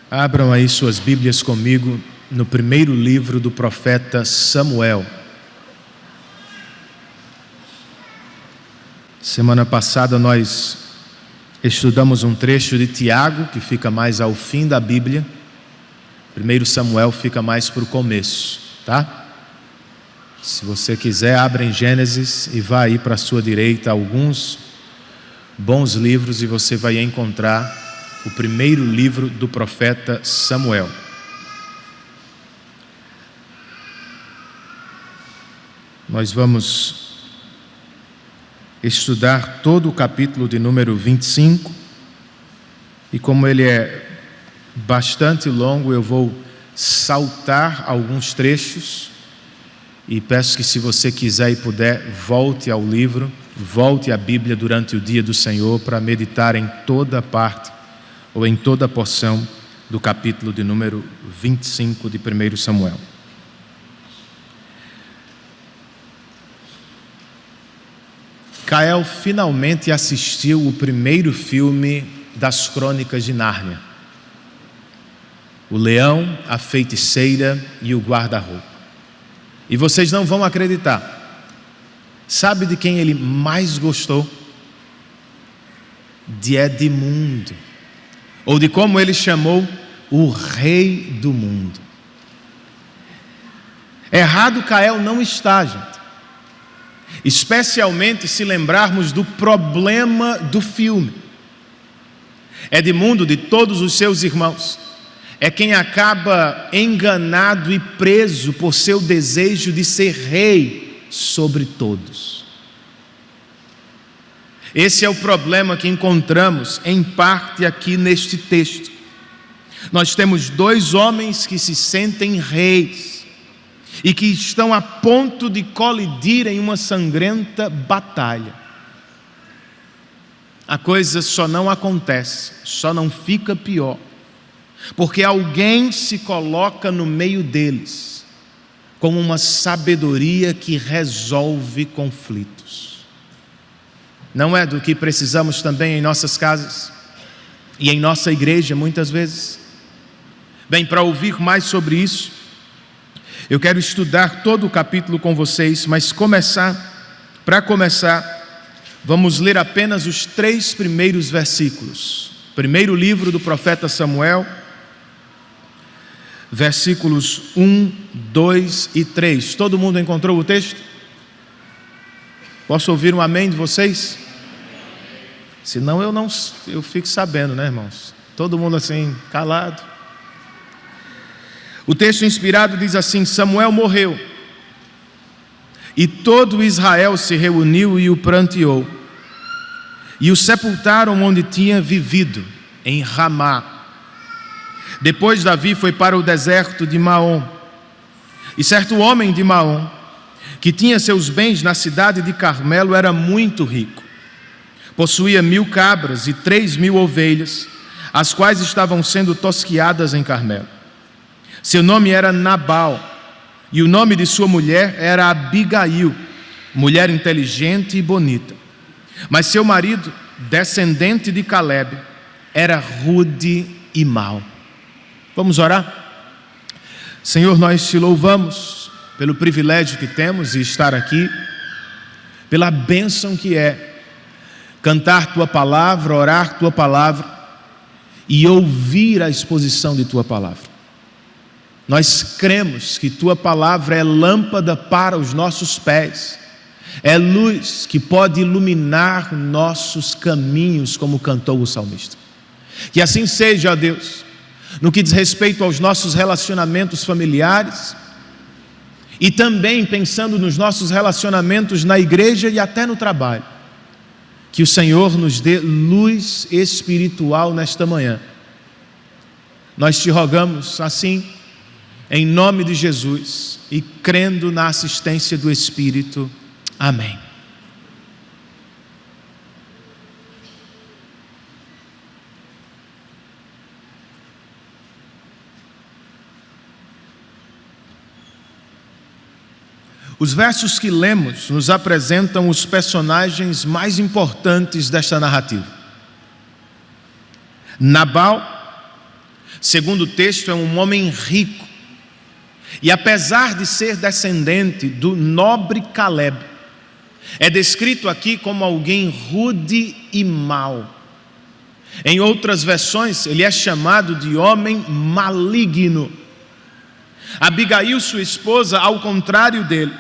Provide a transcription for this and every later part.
Abram aí suas Bíblias comigo no primeiro livro do profeta Samuel. Semana passada nós estudamos um trecho de Tiago, que fica mais ao fim da Bíblia. Primeiro Samuel fica mais para o começo, tá? Se você quiser, abre em Gênesis e vá aí para a sua direita alguns bons livros e você vai encontrar o primeiro livro do profeta Samuel. Nós vamos estudar todo o capítulo de número 25, e como ele é bastante longo, eu vou saltar alguns trechos, e peço que, se você quiser e puder, volte ao livro, volte à Bíblia durante o dia do Senhor para meditar em toda parte ou em toda a porção do capítulo de número 25 de 1 Samuel. Kael finalmente assistiu o primeiro filme das Crônicas de Nárnia: O Leão, a Feiticeira e o Guarda-Roupa. E vocês não vão acreditar. Sabe de quem ele mais gostou? De Edmundo, ou de como ele chamou o rei do mundo. Errado Kael não está, gente. Especialmente se lembrarmos do problema do filme. Edmundo, de todos os seus irmãos, é quem acaba enganado e preso por seu desejo de ser rei sobre todos. Esse é o problema que encontramos em parte aqui neste texto. Nós temos dois homens que se sentem reis e que estão a ponto de colidir em uma sangrenta batalha. A coisa só não acontece, só não fica pior, porque alguém se coloca no meio deles com uma sabedoria que resolve conflitos. Não é do que precisamos também em nossas casas e em nossa igreja muitas vezes? Bem, para ouvir mais sobre isso, eu quero estudar todo o capítulo com vocês, mas para começar, vamos ler apenas os 3 primeiros versículos. Primeiro livro do profeta Samuel, versículos 1, 2 e 3. Todo mundo encontrou o texto? Posso ouvir um amém de vocês? Senão eu fico sabendo, né, irmãos? Todo mundo assim, calado. O texto inspirado diz assim: Samuel morreu, e todo Israel se reuniu e o pranteou, e o sepultaram onde tinha vivido, em Ramá. Depois Davi foi para o deserto de Maom, e certo homem de Maom, que tinha seus bens na cidade de Carmelo, era muito rico. Possuía 1000 cabras e 3000 ovelhas, as quais estavam sendo tosquiadas em Carmelo. Seu nome era Nabal, e o nome de sua mulher era Abigail, mulher inteligente e bonita. Mas seu marido, descendente de Caleb, era rude e mau. Vamos orar? Senhor, nós te louvamos pelo privilégio que temos de estar aqui, pela bênção que é cantar tua palavra, orar tua palavra e ouvir a exposição de tua palavra. Nós cremos que tua palavra é lâmpada para os nossos pés, é luz que pode iluminar nossos caminhos, como cantou o salmista. Que assim seja, ó Deus, no que diz respeito aos nossos relacionamentos familiares, e também pensando nos nossos relacionamentos na igreja e até no trabalho. Que o Senhor nos dê luz espiritual nesta manhã. Nós te rogamos assim, em nome de Jesus, e crendo na assistência do Espírito. Amém. Os versos que lemos nos apresentam os personagens mais importantes desta narrativa. Nabal segundo o texto, é um homem rico. E apesar de ser descendente do nobre Caleb, é descrito aqui como alguém rude e mau. Em outras versões, ele é chamado de homem maligno. Abigail, sua esposa, ao contrário dele,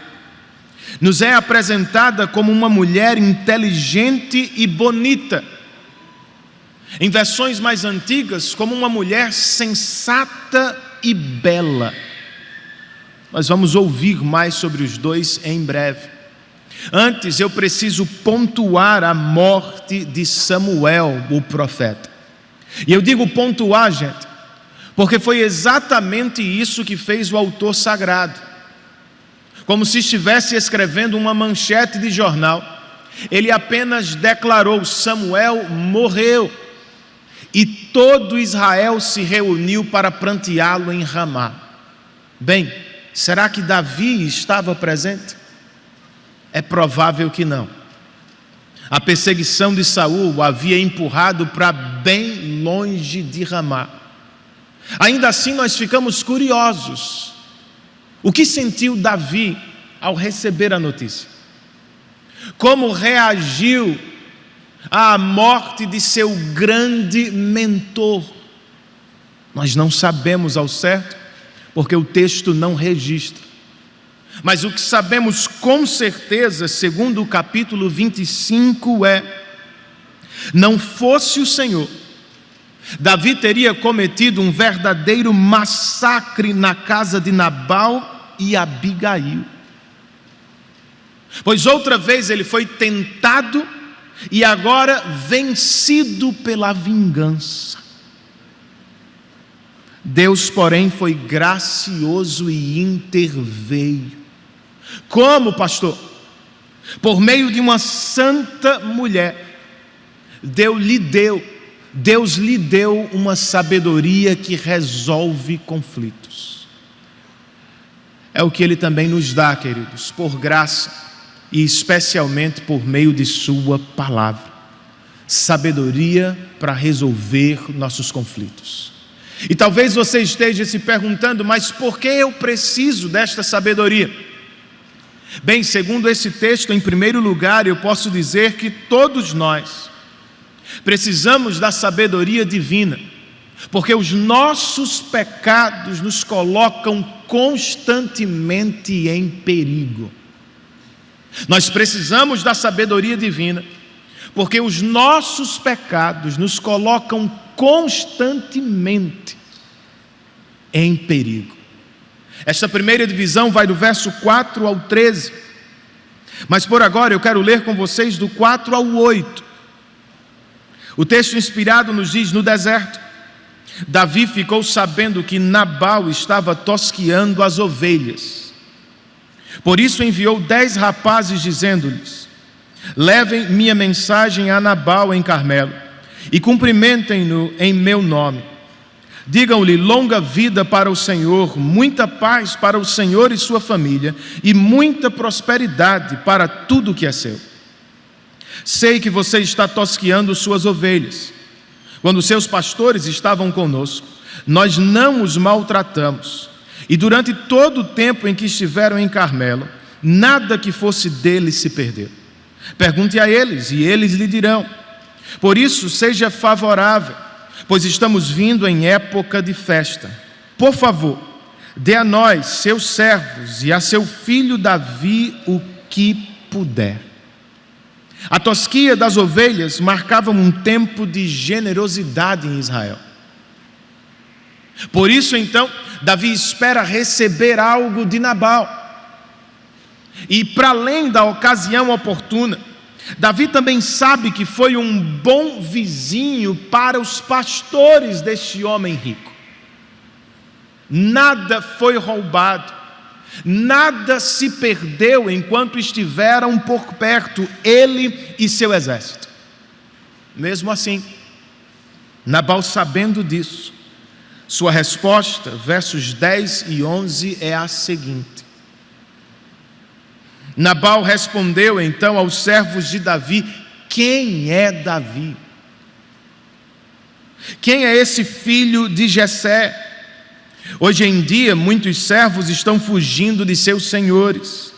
nos é apresentada como uma mulher inteligente e bonita. Em versões mais antigas, como uma mulher sensata e bela. Nós vamos ouvir mais sobre os dois em breve. Antes, eu preciso pontuar a morte de Samuel, o profeta. E eu digo pontuar, gente, porque foi exatamente isso que fez o autor sagrado. Como se estivesse escrevendo uma manchete de jornal. Ele apenas declarou: Samuel morreu. E todo Israel se reuniu para pranteá-lo em Ramá. Bem, será que Davi estava presente? É provável que não. A perseguição de Saul o havia empurrado para bem longe de Ramá. Ainda assim, nós ficamos curiosos. O que sentiu Davi ao receber a notícia? Como reagiu à morte de seu grande mentor? Nós não sabemos ao certo, porque o texto não registra. Mas o que sabemos com certeza, segundo o capítulo 25, não fosse o Senhor, Davi teria cometido um verdadeiro massacre na casa de Nabal e Abigail. Pois outra vez ele foi tentado e agora vencido pela vingança. Deus, porém, foi gracioso e interveio. Como, pastor? Por meio de uma santa mulher. Deus lhe deu uma sabedoria que resolve conflitos. É o que Ele também nos dá, queridos, por graça e especialmente por meio de Sua palavra. Sabedoria para resolver nossos conflitos. E talvez você esteja se perguntando: mas por que eu preciso desta sabedoria? Bem, segundo esse texto, em primeiro lugar, eu posso dizer que todos nós precisamos da sabedoria divina, porque os nossos pecados nos colocam constantemente em perigo. Nós precisamos da sabedoria divina, porque os nossos pecados nos colocam constantemente em perigo. Esta primeira divisão vai do verso 4 ao 13, mas por agora eu quero ler com vocês do 4 ao 8. O texto inspirado nos diz: no deserto, Davi ficou sabendo que Nabal estava tosqueando as ovelhas. Por isso enviou 10 rapazes, dizendo-lhes: levem minha mensagem a Nabal em Carmelo e cumprimentem-no em meu nome. Digam-lhe: longa vida para o Senhor, muita paz para o Senhor e sua família, e muita prosperidade para tudo que é seu. Sei que você está tosqueando suas ovelhas. Quando seus pastores estavam conosco, nós não os maltratamos. E durante todo o tempo em que estiveram em Carmelo, nada que fosse deles se perdeu. Pergunte a eles, e eles lhe dirão. Por isso, seja favorável, pois estamos vindo em época de festa. Por favor, dê a nós, seus servos, e a seu filho Davi o que puder. A tosquia das ovelhas marcava um tempo de generosidade em Israel. Por isso, então, Davi espera receber algo de Nabal. E para além da ocasião oportuna, Davi também sabe que foi um bom vizinho para os pastores deste homem rico. Nada foi roubado, nada se perdeu enquanto estiveram por perto ele e seu exército. Mesmo assim, Nabal, sabendo disso, sua resposta, versos 10 e 11, é a seguinte: Nabal respondeu então aos servos de Davi: quem é Davi? Quem é esse filho de Jessé? Hoje em dia, muitos servos estão fugindo de seus senhores.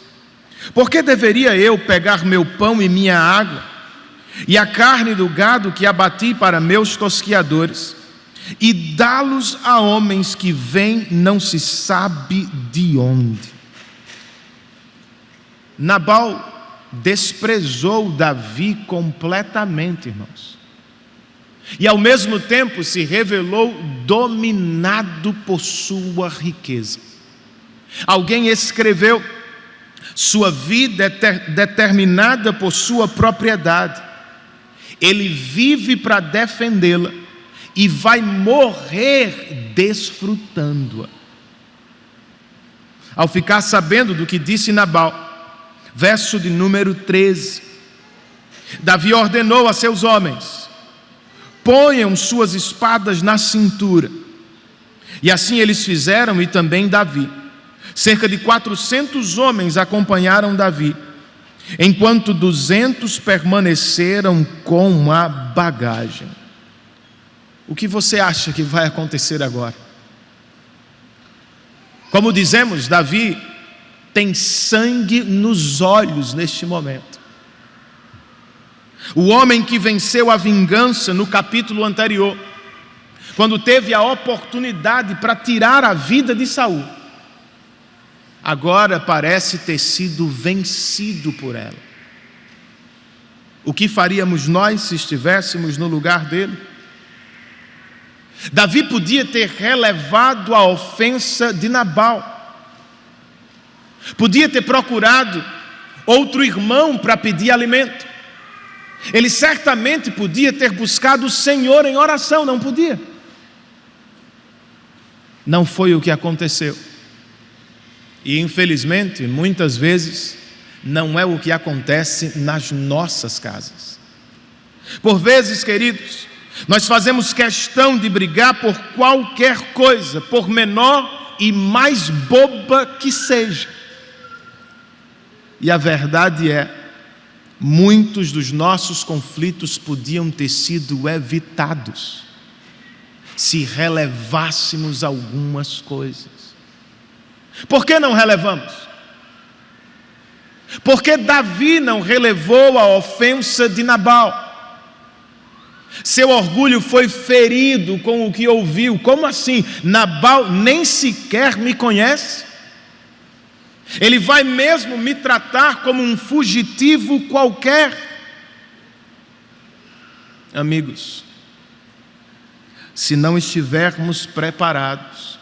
Por que deveria eu pegar meu pão e minha água, e a carne do gado que abati para meus tosquiadores, e dá-los a homens que vêm não se sabe de onde? Nabal desprezou Davi completamente, irmãos. E ao mesmo tempo se revelou dominado por sua riqueza. Alguém escreveu: sua vida é determinada por sua propriedade. Ele vive para defendê-la e vai morrer desfrutando-a. Ao ficar sabendo do que disse Nabal, verso de número 13, Davi ordenou a seus homens: ponham suas espadas na cintura. E assim eles fizeram, e também Davi. Cerca de 400 homens acompanharam Davi, enquanto 200 permaneceram com a bagagem. O que você acha que vai acontecer agora? Como dizemos, Davi tem sangue nos olhos neste momento. O homem que venceu a vingança no capítulo anterior, quando teve a oportunidade para tirar a vida de Saul, agora parece ter sido vencido por ela. O que faríamos nós se estivéssemos no lugar dele? Davi podia ter relevado a ofensa de Nabal, podia ter procurado outro irmão para pedir alimento. Ele certamente podia ter buscado o Senhor em oração, não podia? Não foi o que aconteceu. E infelizmente, muitas vezes, não é o que acontece nas nossas casas. Por vezes, queridos, nós fazemos questão de brigar por qualquer coisa, por menor e mais boba que seja. E a verdade é, muitos dos nossos conflitos podiam ter sido evitados se relevássemos algumas coisas. Por que não relevamos? Por que Davi não relevou a ofensa de Nabal? Seu orgulho foi ferido com o que ouviu. Como assim? Nabal nem sequer me conhece? Ele vai mesmo me tratar como um fugitivo qualquer? Amigos, se não estivermos preparados,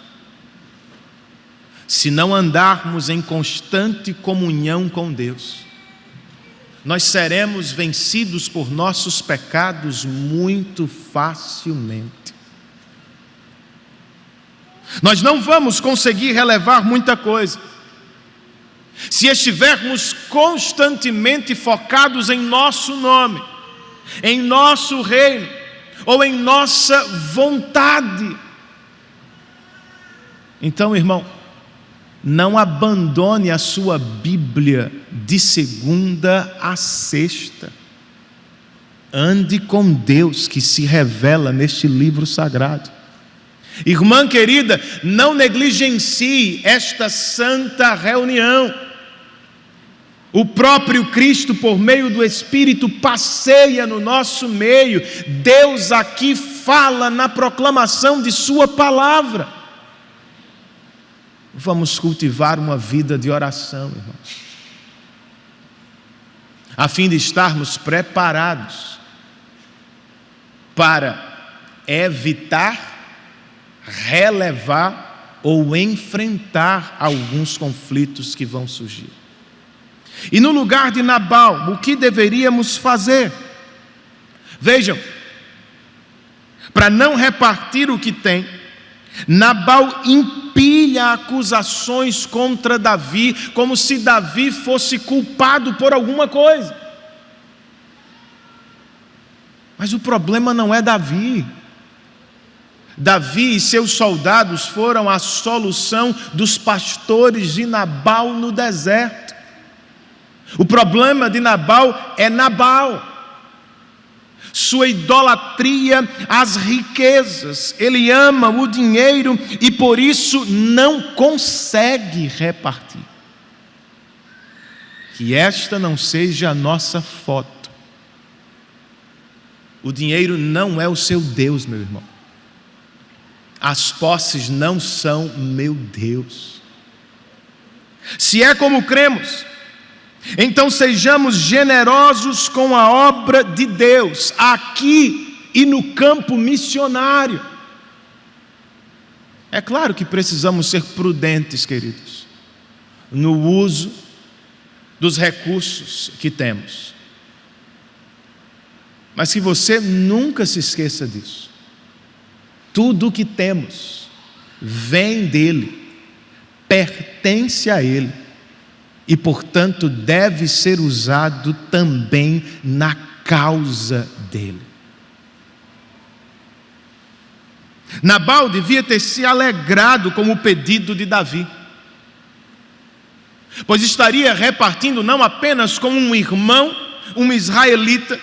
se não andarmos em constante comunhão com Deus, nós seremos vencidos por nossos pecados muito facilmente. Nós não vamos conseguir relevar muita coisa se estivermos constantemente focados em nosso nome, em nosso reino, ou em nossa vontade. Então, irmão, não abandone a sua Bíblia de segunda a sexta. Ande com Deus que se revela neste livro sagrado. Irmã querida, não negligencie esta santa reunião. O próprio Cristo, por meio do Espírito, passeia no nosso meio. Deus aqui fala na proclamação de sua palavra. Vamos cultivar uma vida de oração, irmãos, a fim de estarmos preparados para evitar, relevar ou enfrentar alguns conflitos que vão surgir. E no lugar de Nabal, o que deveríamos fazer? Vejam, para não repartir o que tem, Nabal empilha acusações contra Davi, como se Davi fosse culpado por alguma coisa. Mas o problema não é Davi. Davi e seus soldados foram a solução dos pastores de Nabal no deserto. O problema de Nabal é Nabal. sua idolatria às riquezas. Ele ama o dinheiro e por isso não consegue repartir. Que esta não seja a nossa foto. O dinheiro não é o seu Deus, meu irmão. As posses não são meu Deus. Se é como cremos, então sejamos generosos com a obra de Deus, aqui e no campo missionário. É claro que precisamos ser prudentes, queridos, no uso dos recursos que temos. Mas que você nunca se esqueça disso. Tudo o que temos vem dele, pertence a ele e, portanto, deve ser usado também na causa dele. Nabal devia ter se alegrado com o pedido de Davi, pois estaria repartindo não apenas com um irmão, um israelita,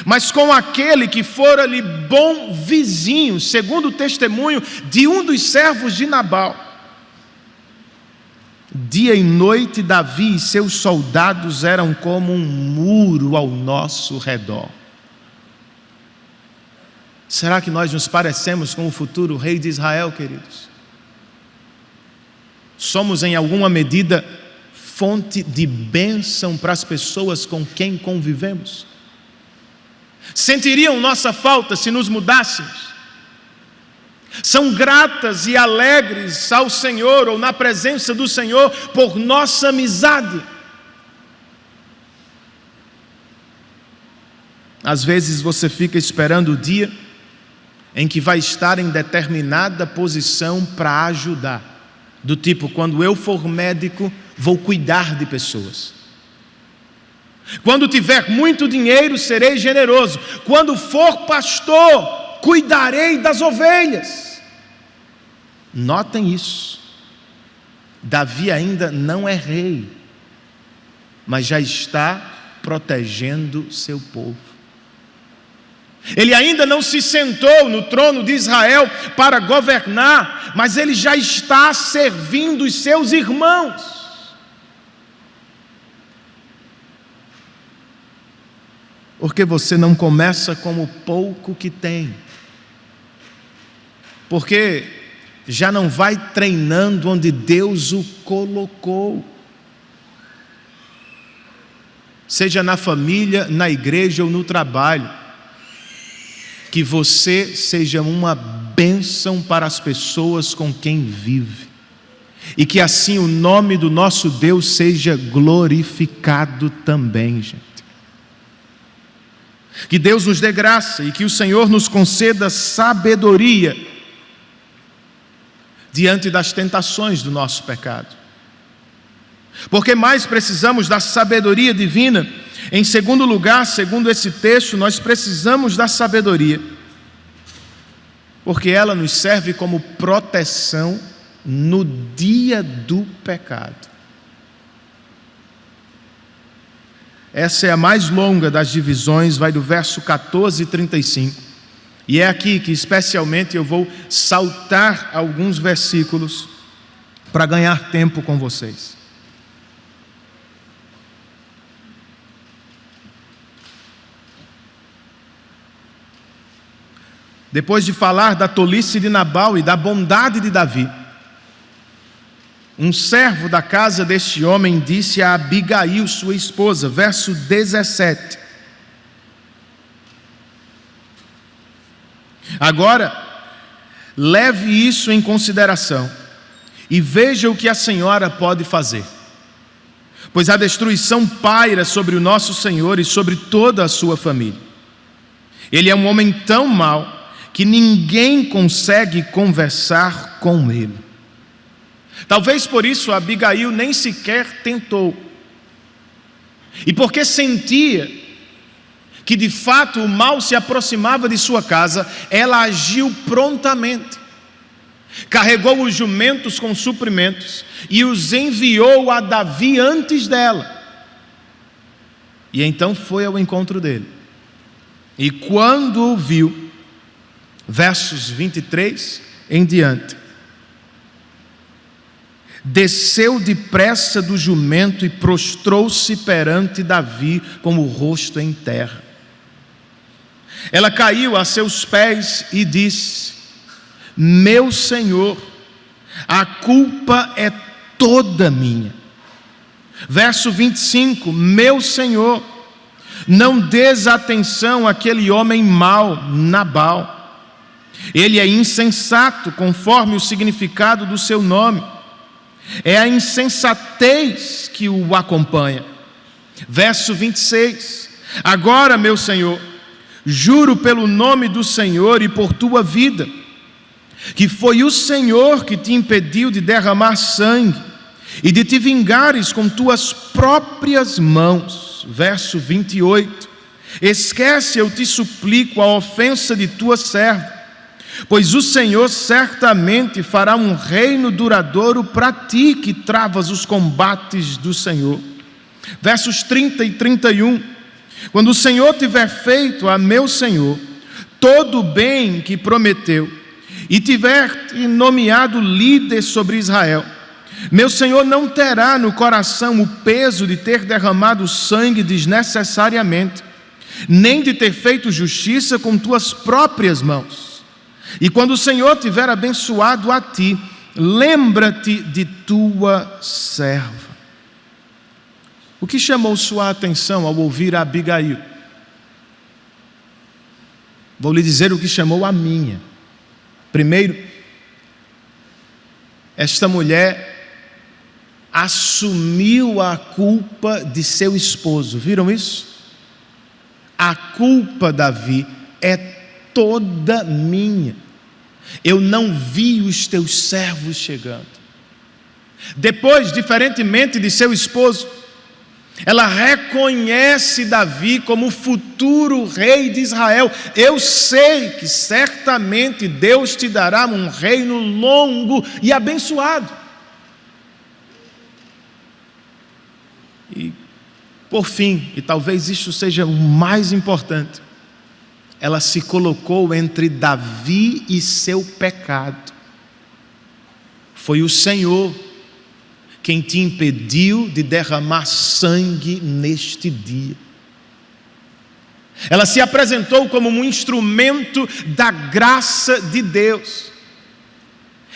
mas com aquele que fora-lhe bom vizinho, segundo o testemunho de um dos servos de Nabal. Dia e noite Davi e seus soldados eram como um muro ao nosso redor. Será que nós nos parecemos com o futuro rei de Israel, queridos? Somos em alguma medida fonte de bênção para as pessoas com quem convivemos? Sentiriam nossa falta se nos mudássemos? São gratas e alegres ao Senhor ou na presença do Senhor por nossa amizade? Às vezes você fica esperando o dia em que vai estar em determinada posição para ajudar, do tipo, quando eu for médico, vou cuidar de pessoas. Quando tiver muito dinheiro, serei generoso. Quando for pastor, cuidarei das ovelhas. Notem isso. Davi ainda não é rei, mas já está protegendo seu povo. Ele ainda não se sentou no trono de Israel para governar, mas ele já está servindo os seus irmãos. Porque você não começa com o pouco que tem? Porque já não vai treinando onde Deus o colocou. Seja na família, na igreja ou no trabalho. Que você seja uma bênção para as pessoas com quem vive. E que assim o nome do nosso Deus seja glorificado também, gente. Que Deus nos dê graça e que o Senhor nos conceda sabedoria diante das tentações do nosso pecado. Porque mais precisamos da sabedoria divina. Em segundo lugar, segundo esse texto, nós precisamos da sabedoria, porque ela nos serve como proteção no dia do pecado. Essa é a mais longa das divisões, vai do verso 14 e 35. E é aqui que especialmente eu vou saltar alguns versículos para ganhar tempo com vocês. Depois de falar da tolice de Nabal e da bondade de Davi, um servo da casa deste homem disse a Abigail, sua esposa, verso 17: agora, leve isso em consideração e veja o que a senhora pode fazer, pois a destruição paira sobre o nosso Senhor e sobre toda a sua família. Ele é um homem tão mau que ninguém consegue conversar com ele. Talvez por isso Abigail nem sequer tentou. E porque sentia que de fato o mal se aproximava de sua casa, ela agiu prontamente. Carregou os jumentos com suprimentos e os enviou a Davi antes dela. E então foi ao encontro dele. E quando o viu, versos 23 em diante, desceu depressa do jumento e prostrou-se perante Davi com o rosto em terra. Ela caiu a seus pés e disse: meu senhor, a culpa é toda minha. Verso 25: meu senhor, não des atenção àquele homem mau, Nabal. Ele é insensato, conforme o significado do seu nome. É a insensatez que o acompanha. Verso 26: agora, meu senhor, juro pelo nome do Senhor e por tua vida, que foi o Senhor que te impediu de derramar sangue e de te vingares com tuas próprias mãos. Verso 28: esquece, eu te suplico, a ofensa de tua serva, pois o Senhor certamente fará um reino duradouro para ti, que travas os combates do Senhor. Versos 30 e 31: quando o Senhor tiver feito a meu Senhor todo o bem que prometeu, e tiver nomeado líder sobre Israel, meu Senhor não terá no coração o peso de ter derramado sangue desnecessariamente, nem de ter feito justiça com tuas próprias mãos. E quando o Senhor tiver abençoado a ti, lembra-te de tua serva. O que chamou sua atenção ao ouvir a Abigail? Vou lhe dizer o que chamou a minha. Primeiro, esta mulher assumiu a culpa de seu esposo. Viram isso? A culpa, Davi, é toda minha. Eu não vi os teus servos chegando. Depois, diferentemente de seu esposo, ela reconhece Davi como o futuro rei de Israel. Eu sei que certamente Deus te dará um reino longo e abençoado. E, por fim, e talvez isto seja o mais importante, ela se colocou entre Davi e seu pecado. Foi o Senhor quem te impediu de derramar sangue neste dia. Ela se apresentou como um instrumento da graça de Deus.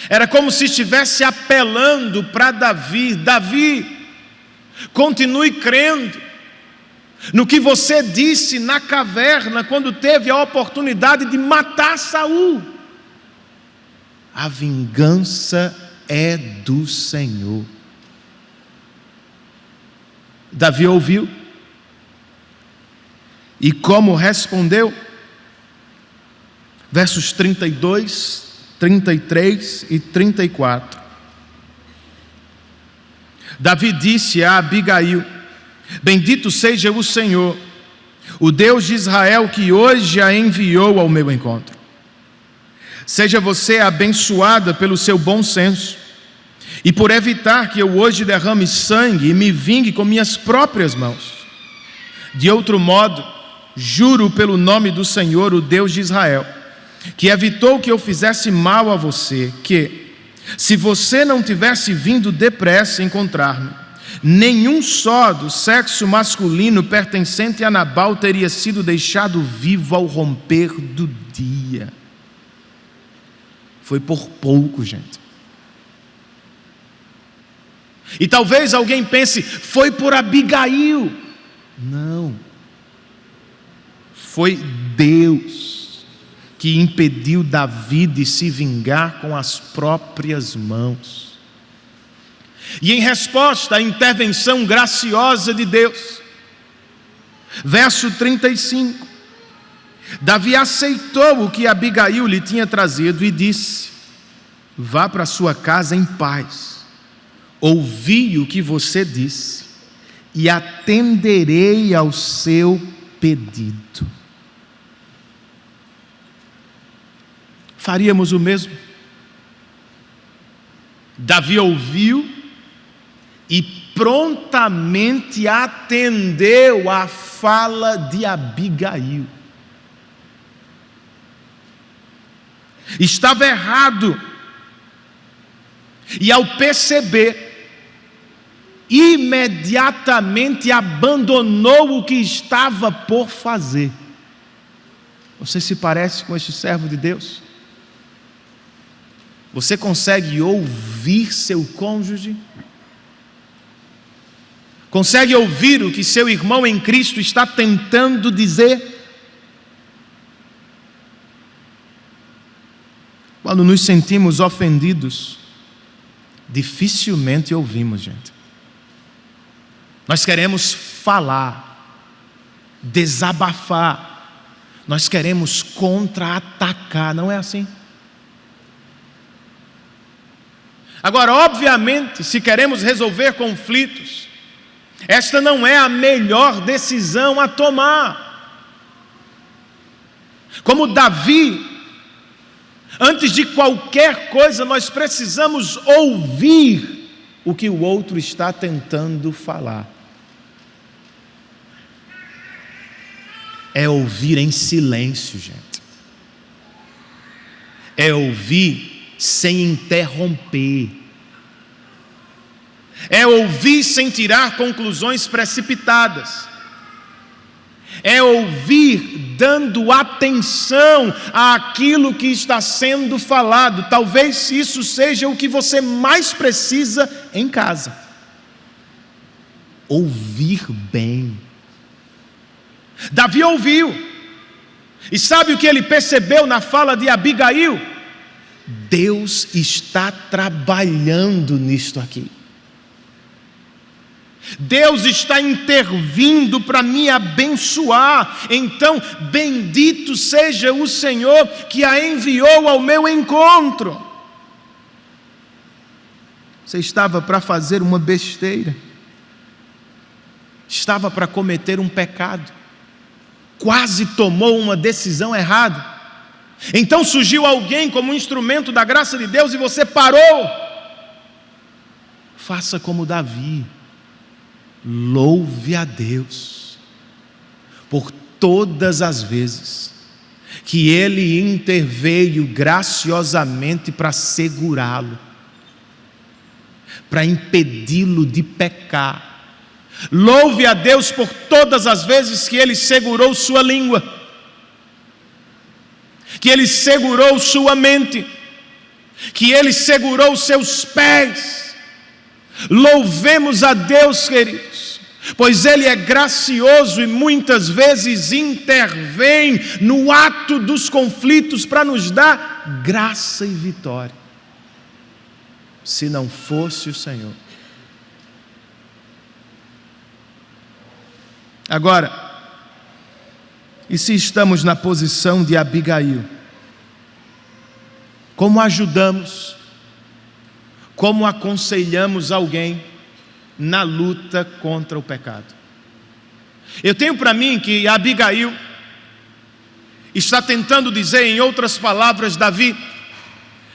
Era como se estivesse apelando para Davi: Davi, continue crendo no que você disse na caverna, quando teve a oportunidade de matar Saul. A vingança é do Senhor. Davi ouviu, e como respondeu? Versos 32, 33 e 34. Davi disse a Abigail: bendito seja o Senhor, o Deus de Israel, que hoje a enviou ao meu encontro. Seja você abençoada pelo seu bom senso, e por evitar que eu hoje derrame sangue e me vingue com minhas próprias mãos. De outro modo, juro pelo nome do Senhor, o Deus de Israel, que evitou que eu fizesse mal a você, que, se você não tivesse vindo depressa encontrar-me, nenhum só do sexo masculino pertencente a Nabal teria sido deixado vivo ao romper do dia. Foi por pouco, gente. E talvez alguém pense: foi por Abigail. Não. Foi Deus que impediu Davi de se vingar com as próprias mãos. E em resposta à intervenção graciosa de Deus, verso 35, Davi aceitou o que Abigail lhe tinha trazido e disse: vá para sua casa em paz. Ouvi o que você disse e atenderei ao seu pedido. Faríamos o mesmo? Davi ouviu e prontamente atendeu à fala de Abigail. estava errado. E ao perceber, imediatamente abandonou o que estava por fazer. Você se parece com este servo de Deus? Você consegue ouvir seu cônjuge? Consegue ouvir o que seu irmão em Cristo está tentando dizer? Quando nos sentimos ofendidos, dificilmente ouvimos, gente. Nós queremos falar, desabafar, nós queremos contra-atacar, não é assim? Agora, obviamente, se queremos resolver conflitos, esta não é a melhor decisão a tomar. Como Davi, antes de qualquer coisa, nós precisamos ouvir o que o outro está tentando falar. É ouvir em silêncio, gente. É ouvir sem interromper. É ouvir sem tirar conclusões precipitadas. É ouvir dando atenção àquilo que está sendo falado. Talvez isso seja o que você mais precisa em casa. Ouvir bem. Davi ouviu. E sabe o que ele percebeu na fala de Abigail? Deus está trabalhando nisto aqui. Deus está intervindo para me abençoar. Então, bendito seja o Senhor que a enviou ao meu encontro. Você estava para fazer uma besteira, estava para cometer um pecado, quase tomou uma decisão errada. Então surgiu alguém como instrumento da graça de Deus e você parou. Faça como Davi. Louve a Deus por todas as vezes que Ele interveio graciosamente para segurá-lo, para impedi-lo de pecar. Louve a Deus por todas as vezes que Ele segurou sua língua, que Ele segurou sua mente, que Ele segurou seus pés. Louvemos a Deus, queridos, pois Ele é gracioso e muitas vezes intervém no ato dos conflitos para nos dar graça e vitória. Se não fosse o Senhor. Agora, e se estamos na posição de Abigail? Como ajudamos? Como aconselhamos alguém na luta contra o pecado? Eu tenho para mim que Abigail está tentando dizer, em outras palavras, Davi,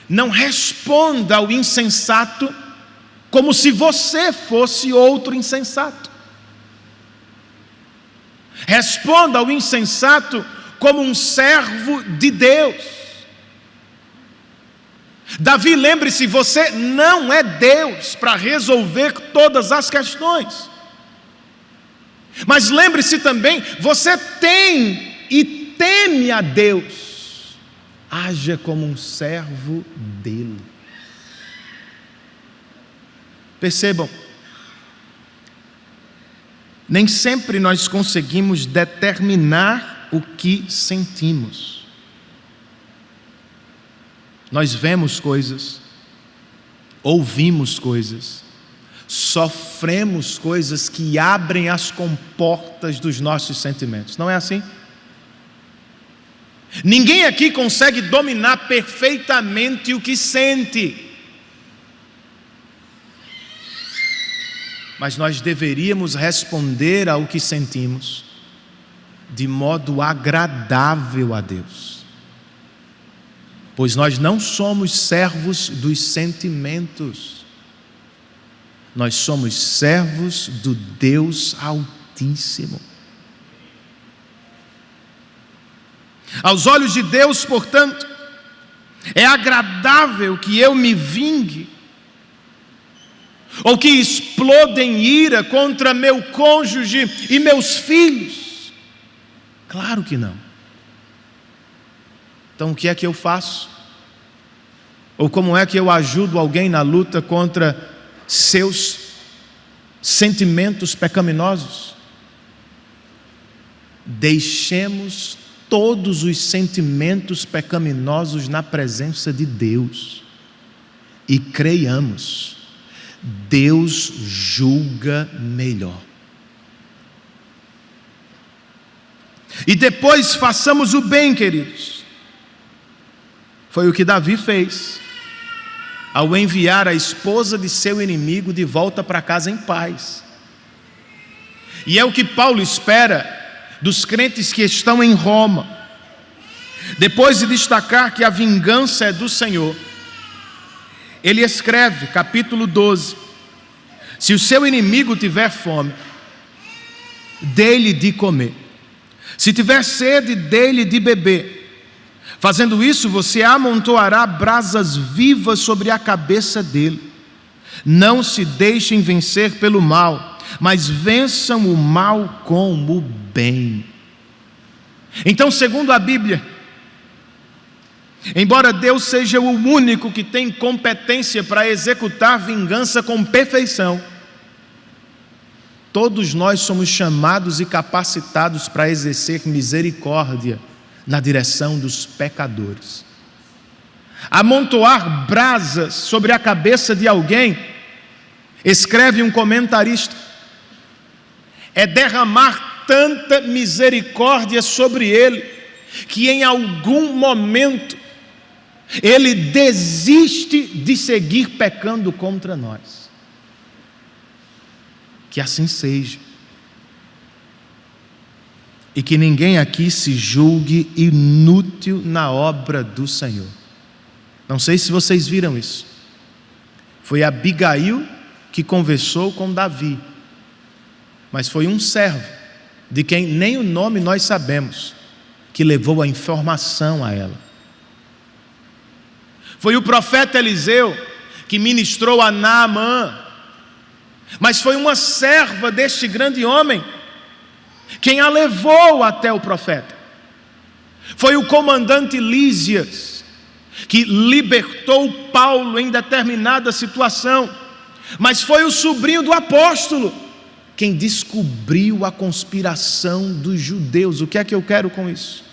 não responda ao insensato como se você fosse outro insensato. Responda ao insensato como um servo de Deus. Davi, lembre-se, você não é Deus para resolver todas as questões. Mas lembre-se também, você tem e teme a Deus. Haja como um servo dele. Percebam, nem sempre nós conseguimos determinar o que sentimos. Nós vemos coisas, ouvimos coisas, sofremos coisas que abrem as comportas dos nossos sentimentos. Não é assim? Ninguém aqui consegue dominar perfeitamente o que sente. Mas nós deveríamos responder ao que sentimos de modo agradável a Deus. Pois nós não somos servos dos sentimentos. Nós somos servos do Deus Altíssimo. Aos olhos de Deus, portanto, É agradável que eu me vingue? Ou que exploda em ira contra meu cônjuge e meus filhos? Claro que não. Então o que é que eu faço? Ou como é que eu ajudo alguém na luta contra seus sentimentos pecaminosos? Deixemos todos os sentimentos pecaminosos na presença de Deus e creiamos, Deus julga melhor. E depois façamos o bem, queridos. Foi o que Davi fez ao enviar a esposa de seu inimigo de volta para casa em paz. E é o que Paulo espera dos crentes que estão em Roma. Depois de destacar que a vingança é do Senhor, ele escreve, capítulo 12: se o seu inimigo tiver fome, dê-lhe de comer. Se tiver sede, dê-lhe de beber. Fazendo isso, você amontoará brasas vivas sobre a cabeça dele. Não se deixem vencer pelo mal, mas vençam o mal com o bem. Então, segundo a Bíblia, embora Deus seja o único que tem competência para executar vingança com perfeição, todos nós somos chamados e capacitados para exercer misericórdia na direção dos pecadores. Amontoar brasas sobre a cabeça de alguém, escreve um comentarista, é derramar tanta misericórdia sobre ele, que em algum momento ele desiste de seguir pecando contra nós. Que assim seja. E que ninguém aqui se julgue inútil na obra do Senhor. Não sei se vocês viram isso. Foi Abigail que conversou com Davi, mas foi um servo, de quem nem o nome nós sabemos, que levou a informação a ela. Foi o profeta Eliseu que ministrou a Naamã, mas foi uma serva deste grande homem quem a levou até o profeta. Foi o comandante Lísias que libertou Paulo em determinada situação, mas foi o sobrinho do apóstolo quem descobriu a conspiração dos judeus. O que é que eu quero com isso?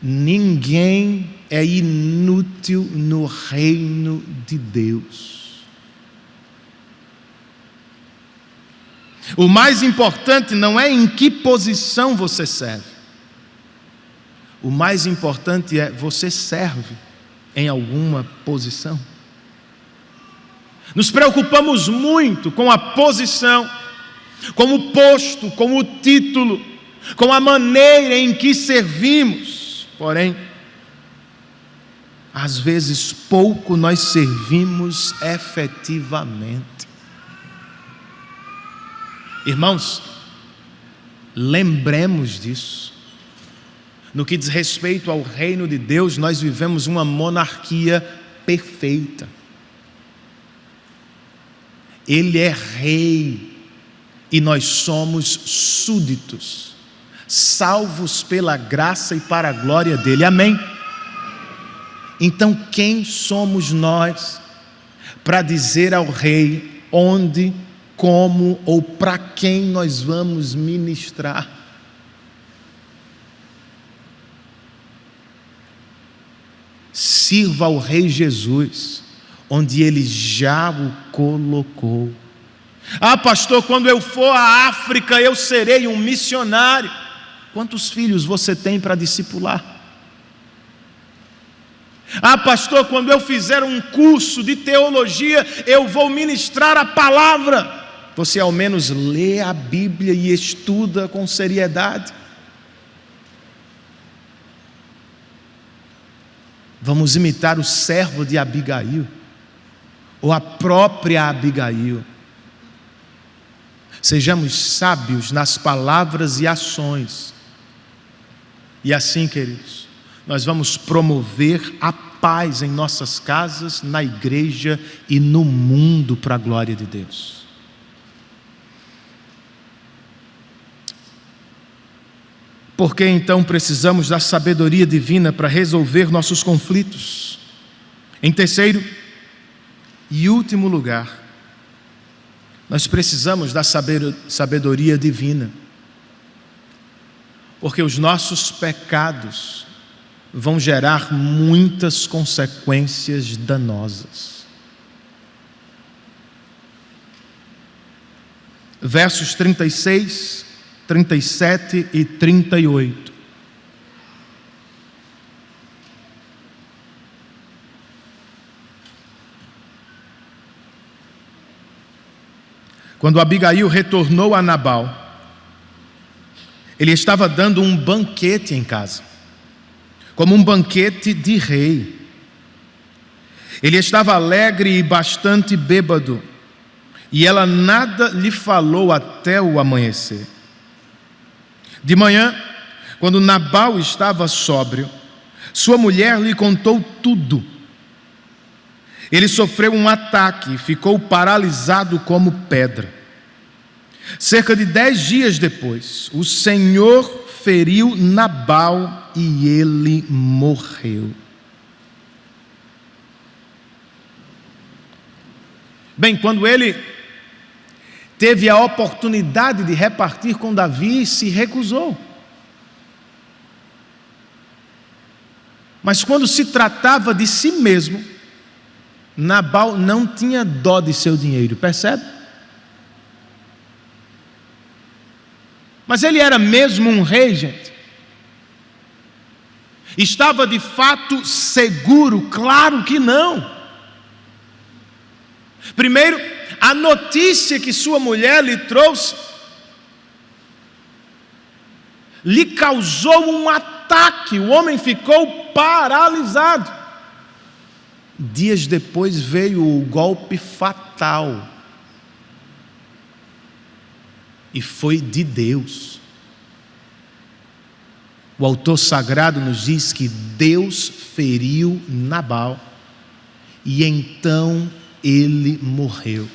Ninguém é inútil no reino de Deus. O mais importante não é em que posição você serve. O mais importante é você serve em alguma posição. Nos preocupamos muito com a posição, com o posto, com o título, com a maneira em que servimos. Porém, às vezes pouco nós servimos efetivamente. Irmãos, lembremos disso. No que diz respeito ao reino de Deus, nós vivemos uma monarquia perfeita. Ele é rei e nós somos súditos, salvos pela graça e para a glória dele. Amém? Então, quem somos nós para dizer ao rei onde, como ou para quem nós vamos ministrar? Sirva ao Rei Jesus onde Ele já o colocou. Ah, pastor, quando eu for à África eu serei um missionário. Quantos filhos você tem para discipular? Ah, pastor, quando eu fizer um curso de teologia eu vou ministrar a palavra. Você ao menos lê a Bíblia e estuda com seriedade? Vamos imitar o servo de Abigail, ou a própria Abigail. Sejamos sábios nas palavras e ações. E assim, queridos, nós vamos promover a paz em nossas casas, na igreja e no mundo para a glória de Deus. Por que então precisamos da sabedoria divina para resolver nossos conflitos? Em terceiro e último lugar, nós precisamos da sabedoria divina, porque os nossos pecados vão gerar muitas consequências danosas. Versos 36, 37 e 38. Quando Abigail retornou a Nabal, ele estava dando um banquete em casa, como um banquete de rei. Ele estava alegre e bastante bêbado, e ela nada lhe falou até o amanhecer. De manhã, quando Nabal estava sóbrio, sua mulher lhe contou tudo. Ele sofreu um ataque e ficou paralisado como pedra. Cerca de 10 dias depois, o Senhor feriu Nabal e ele morreu. Bem, quando ele teve a oportunidade de repartir com Davi, se recusou. Mas quando se tratava de si mesmo, Nabal não tinha dó de seu dinheiro, percebe? Mas ele era mesmo um rei, gente. Estava de fato seguro? Claro que não. Primeiro, a notícia que sua mulher lhe trouxe lhe causou um ataque. O homem ficou paralisado. Dias depois veio o golpe fatal. E foi de Deus. O autor sagrado nos diz que Deus feriu Nabal e então ele morreu.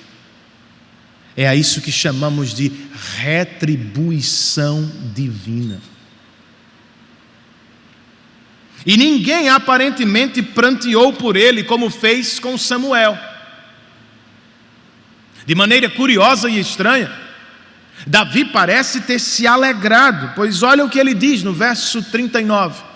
É a isso que chamamos de retribuição divina. E ninguém aparentemente pranteou por ele como fez com Samuel. De maneira curiosa e estranha, Davi parece ter se alegrado, pois olha o que ele diz no verso 39.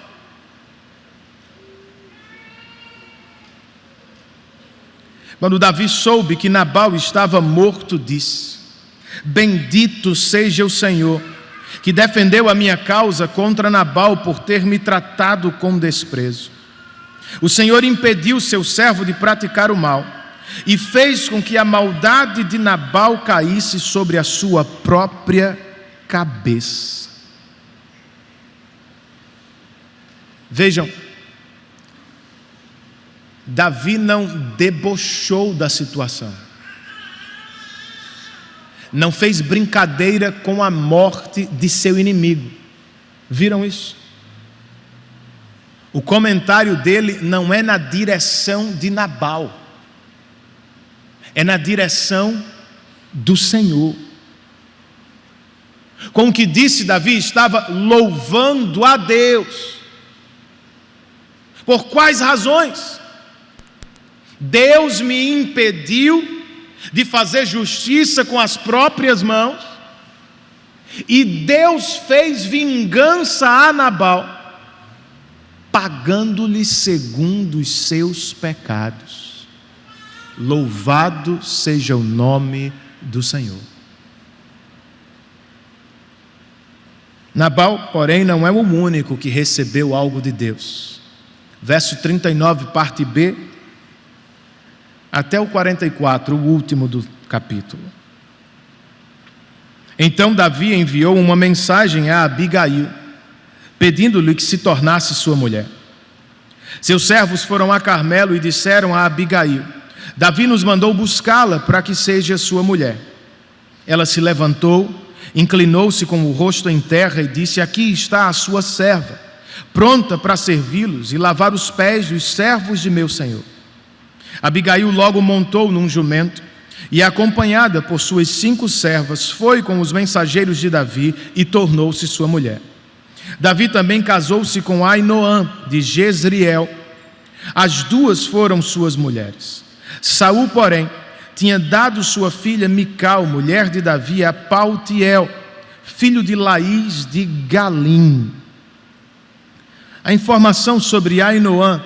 Quando Davi soube que Nabal estava morto, disse: Bendito seja o Senhor, que defendeu a minha causa contra Nabal por ter me tratado com desprezo. O Senhor impediu seu servo de praticar o mal e fez com que a maldade de Nabal caísse sobre a sua própria cabeça. Vejam, Davi não debochou da situação, não fez brincadeira com a morte de seu inimigo. Viram isso? O comentário dele não é na direção de Nabal, é na direção do Senhor. Com o que disse, Davi estava louvando a Deus. Por quais razões? Deus me impediu de fazer justiça com as próprias mãos, e Deus fez vingança a Nabal, pagando-lhe segundo os seus pecados. Louvado seja o nome do Senhor. Nabal, porém, não é o único que recebeu algo de Deus. Verso 39, parte B, até o 44, o último do capítulo. Então Davi enviou uma mensagem a Abigail, pedindo-lhe que se tornasse sua mulher. Seus servos foram a Carmelo e disseram a Abigail: Davi nos mandou buscá-la para que seja sua mulher. Ela se levantou, inclinou-se com o rosto em terra e disse: Aqui está a sua serva. pronta para servi-los e lavar os pés dos servos de meu senhor. Abigail logo montou num jumento e, acompanhada por suas 5 servas, foi com os mensageiros de Davi e tornou-se sua mulher. Davi também casou-se com Ainoã de Jezreel. As 2 foram suas mulheres. Saul, porém, tinha dado sua filha Mical, mulher de Davi, a Paltiel, filho de Laís de Galim. A informação sobre Ainoã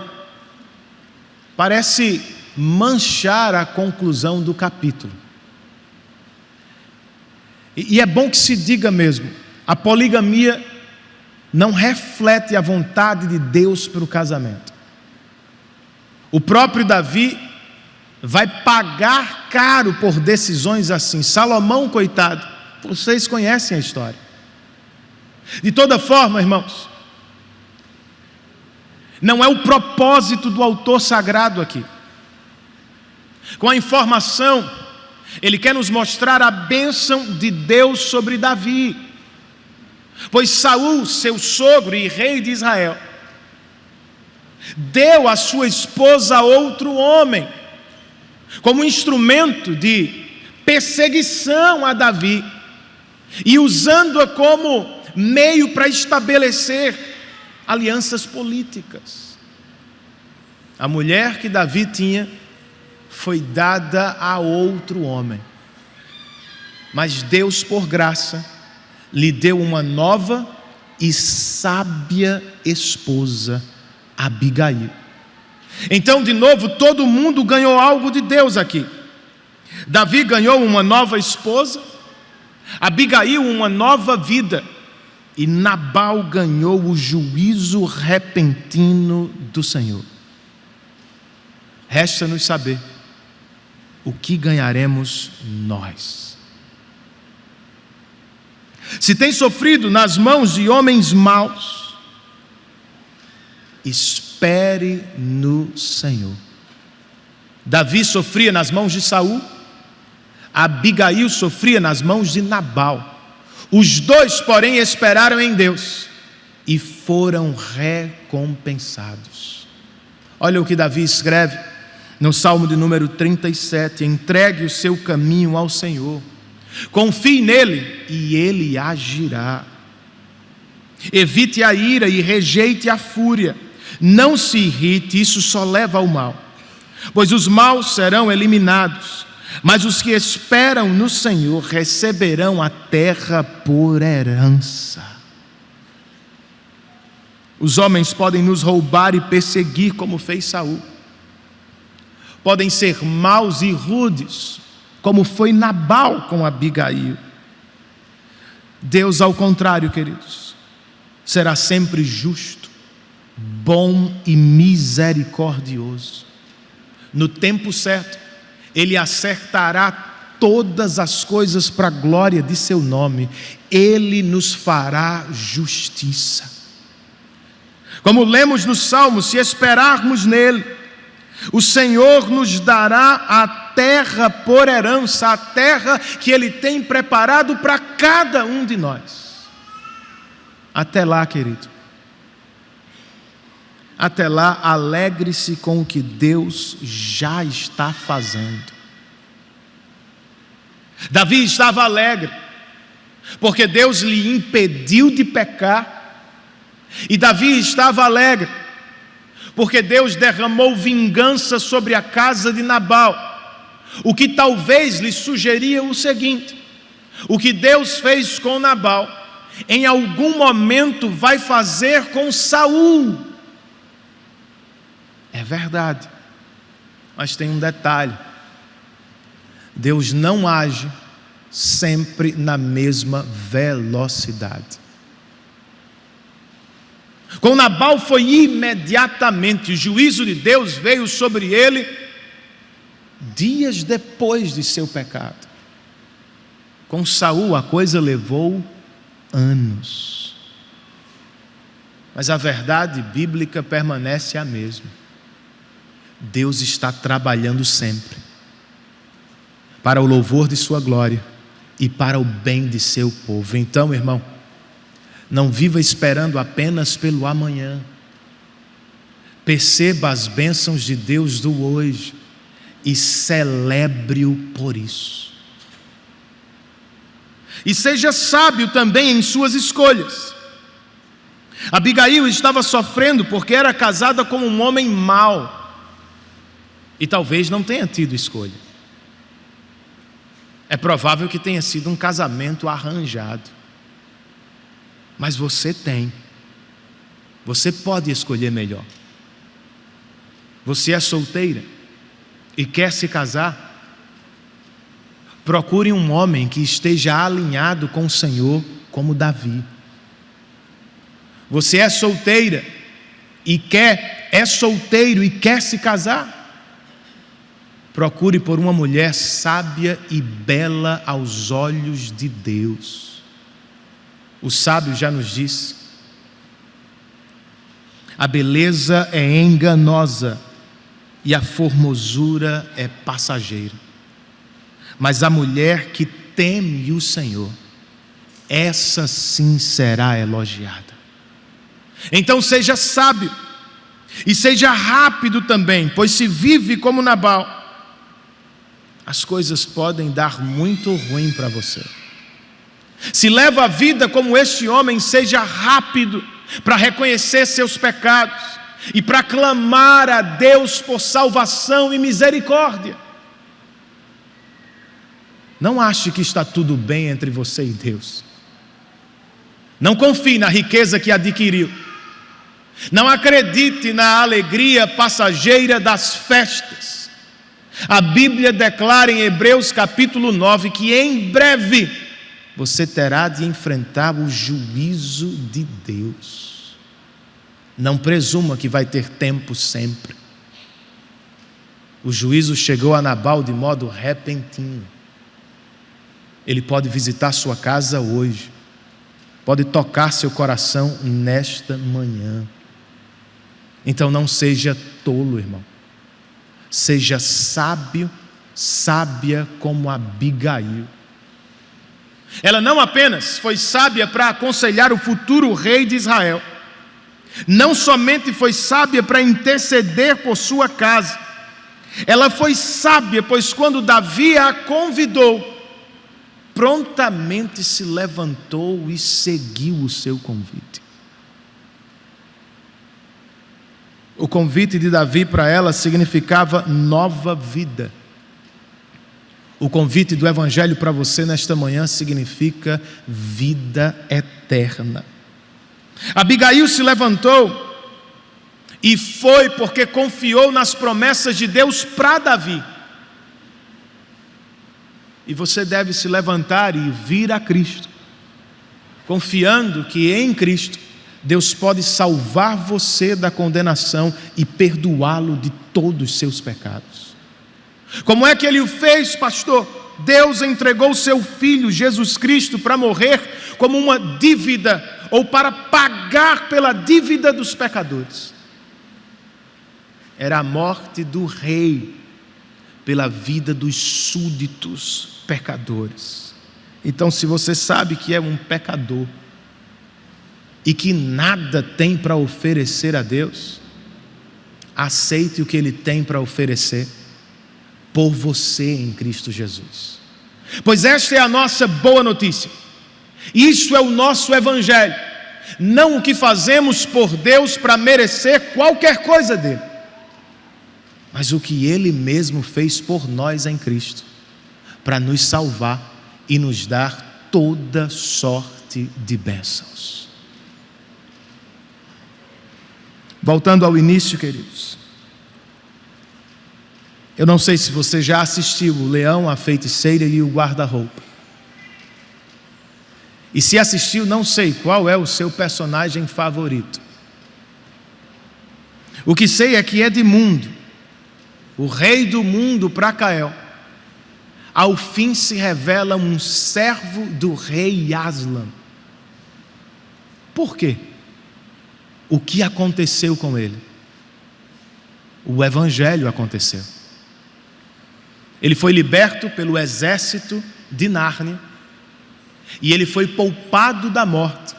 parece manchar a conclusão do capítulo. E é bom que se diga mesmo, a poligamia não reflete a vontade de Deus para o casamento. O próprio Davi vai pagar caro por decisões assim. Salomão, coitado, vocês conhecem a história. De toda forma, irmãos, não é o propósito do autor sagrado aqui. Com a informação, ele quer nos mostrar a bênção de Deus sobre Davi. Pois Saul, seu sogro e rei de Israel, deu a sua esposa a outro homem, como instrumento de perseguição a Davi, e usando-a como meio para estabelecer alianças políticas. A mulher que Davi tinha foi dada a outro homem, mas Deus, por graça, lhe deu uma nova e sábia esposa, Abigail. Então, de novo, todo mundo ganhou algo de Deus aqui. Davi ganhou uma nova esposa, Abigail uma nova vida, e Nabal ganhou o juízo repentino do Senhor. Resta-nos saber o que ganharemos nós. Se tem sofrido nas mãos de homens maus, espere no Senhor. Davi sofria nas mãos de Saul, Abigail sofria nas mãos de Nabal. Os 2, porém, esperaram em Deus e foram recompensados. Olha o que Davi escreve no Salmo de número 37: entregue o seu caminho ao Senhor, confie nele e ele agirá. Evite a ira e rejeite a fúria. Não se irrite, isso só leva ao mal. Pois os maus serão eliminados, mas os que esperam no Senhor receberão a terra por herança. Os homens podem nos roubar e perseguir como fez Saul. Podem ser maus e rudes, como foi Nabal com Abigail. Deus, ao contrário, queridos, será sempre justo, bom e misericordioso. No tempo certo, Ele acertará todas as coisas para a glória de seu nome. Ele nos fará justiça. Como lemos no Salmo, se esperarmos nele, o Senhor nos dará a terra por herança, a terra que Ele tem preparado para cada um de nós. Até lá, querido. Até lá, alegre-se com o que Deus já está fazendo. Davi estava alegre, porque Deus lhe impediu de pecar, e Davi estava alegre, porque Deus derramou vingança sobre a casa de Nabal, o que talvez lhe sugeria o seguinte: o que Deus fez com Nabal, em algum momento vai fazer com Saul. É verdade, mas tem um detalhe: Deus não age sempre na mesma velocidade. Com Nabal foi imediatamente, o juízo de Deus veio sobre ele dias depois de seu pecado. Com Saul a coisa levou anos. Mas a verdade bíblica permanece a mesma. Deus está trabalhando sempre para o louvor de sua glória e para o bem de seu povo. Então, irmão, Não viva esperando apenas pelo amanhã. Perceba as bênçãos de Deus do hoje e celebre-o por isso. E seja sábio também em suas escolhas. Abigail estava sofrendo porque era casada com um homem mau e talvez não tenha tido escolha. É provável que tenha sido um casamento arranjado, mas você tem. Você pode escolher melhor. Você é solteira e quer se casar? Procure um homem que esteja alinhado com o Senhor, como Davi. Você é solteira e é solteiro e quer se casar? Procure por uma mulher sábia e bela aos olhos de Deus. O sábio já nos disse: a beleza é enganosa e a formosura é passageira, mas a mulher que teme o Senhor, essa sim será elogiada. Então seja sábio e seja rápido também, pois se vive como Nabal, as coisas podem dar muito ruim para você. Se leva a vida como este homem, seja rápido para reconhecer seus pecados e para clamar a Deus por salvação e misericórdia. Não ache que está tudo bem entre você e Deus. Não confie na riqueza que adquiriu. Não acredite na alegria passageira das festas. A Bíblia declara em Hebreus capítulo 9 que em breve você terá de enfrentar o juízo de Deus. Não presuma que vai ter tempo sempre. O juízo chegou a Nabal de modo repentino. Ele pode visitar sua casa hoje, pode tocar seu coração nesta manhã. Então não seja tolo, irmão. Seja sábio, sábia como Abigail. Ela não apenas foi sábia para aconselhar o futuro rei de Israel, não somente foi sábia para interceder por sua casa, ela foi sábia, pois quando Davi a convidou, prontamente se levantou e seguiu o seu convite. O convite de Davi para ela significava nova vida. O convite do Evangelho para você nesta manhã significa vida eterna. Abigail se levantou e foi porque confiou nas promessas de Deus para Davi. E você deve se levantar e vir a Cristo, confiando que em Cristo Deus pode salvar você da condenação e perdoá-lo de todos os seus pecados. Como é que Ele o fez, pastor? Deus entregou seu Filho Jesus Cristo para morrer como uma dívida, ou para pagar pela dívida dos pecadores. Era a morte do rei pela vida dos súditos pecadores. Então, se você sabe que é um pecador e que nada tem para oferecer a Deus, aceite o que Ele tem para oferecer por você em Cristo Jesus. Pois esta é a nossa boa notícia. Isso é o nosso Evangelho. Não o que fazemos por Deus para merecer qualquer coisa dele, mas o que Ele mesmo fez por nós em Cristo, para nos salvar e nos dar toda sorte de bênçãos. Voltando ao início, queridos, eu não sei se você já assistiu o Leão, a Feiticeira e o Guarda-Roupa. E se assistiu, não sei qual é o seu personagem favorito. O que sei é que Edmundo, o rei do mundo para Cael, ao fim se revela um servo do rei Aslan. Por quê? O que aconteceu com ele? O Evangelho aconteceu. Ele foi liberto pelo exército de Nárnia e ele foi poupado da morte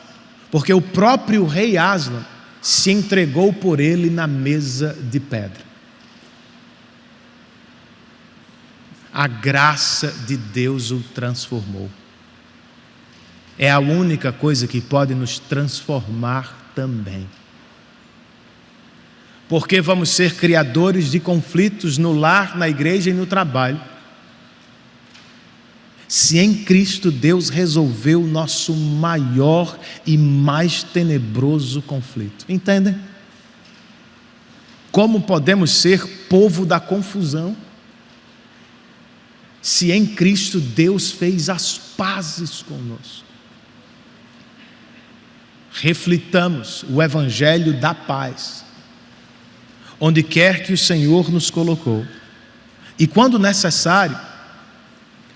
porque o próprio rei Aslan se entregou por ele na mesa de pedra. A graça de Deus o transformou. É a única coisa que pode nos transformar também. Porque vamos ser criadores de conflitos no lar, na igreja e no trabalho. Se em Cristo Deus resolveu o nosso maior e mais tenebroso conflito. Entendem? Como podemos ser povo da confusão? Se em Cristo Deus fez as pazes conosco. Reflitamos o evangelho da paz, onde quer que o Senhor nos colocou. E quando necessário,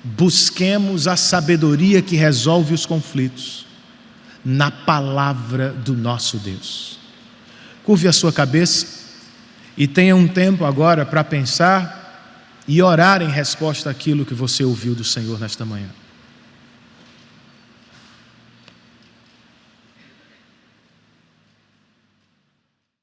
busquemos a sabedoria que resolve os conflitos na palavra do nosso Deus. Curve a sua cabeça e tenha um tempo agora para pensar e orar em resposta àquilo que você ouviu do Senhor nesta manhã.